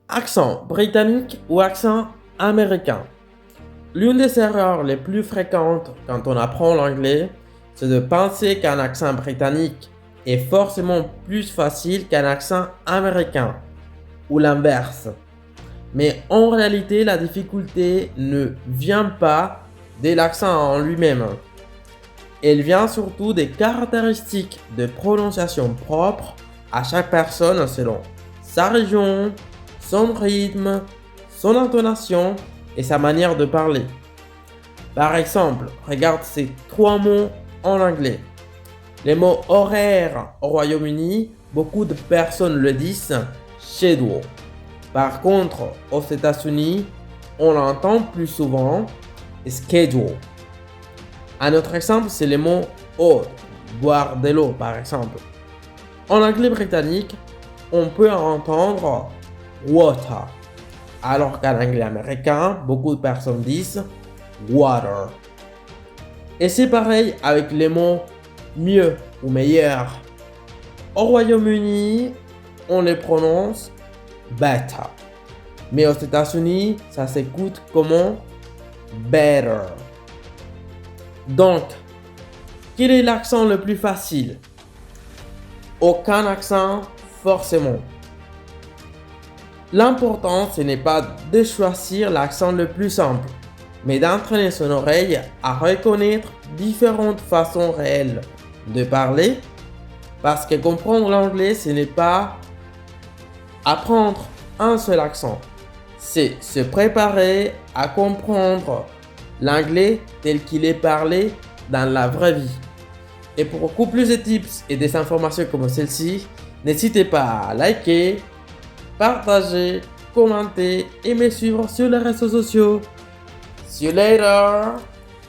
Accent britannique ou accent américain? L'une des erreurs les plus fréquentes quand on apprend l'anglais, c'est de penser qu'un accent britannique est forcément plus facile qu'un accent américain, ou l'inverse. Mais en réalité, la difficulté ne vient pas de l'accent en lui-même. Elle vient surtout des caractéristiques de prononciation propres à chaque personne selon sa région, son rythme, son intonation et sa manière de parler. Par exemple, regarde ces trois mots en anglais. Les mots horaire au Royaume-Uni, beaucoup de personnes le disent schedule. Par contre, aux États-Unis, on l'entend plus souvent schedule. Un autre exemple, c'est le mot eau, boire de l'eau par exemple. En anglais britannique, on peut entendre water, alors qu'en anglais américain, beaucoup de personnes disent water. Et c'est pareil avec les mots mieux ou meilleur. Au Royaume-Uni, on les prononce better. Mais aux États-Unis, ça s'écoute comment better. Donc, quel est l'accent le plus facile? Aucun accent, forcément. L'important, ce n'est pas de choisir l'accent le plus simple, mais d'entraîner son oreille à reconnaître différentes façons réelles de parler, parce que comprendre l'anglais, ce n'est pas apprendre un seul accent, c'est se préparer à comprendre l'anglais tel qu'il est parlé dans la vraie vie. Et pour beaucoup plus de tips et des informations comme celle-ci, n'hésitez pas à liker, partager, commenter et me suivre sur les réseaux sociaux. See you later!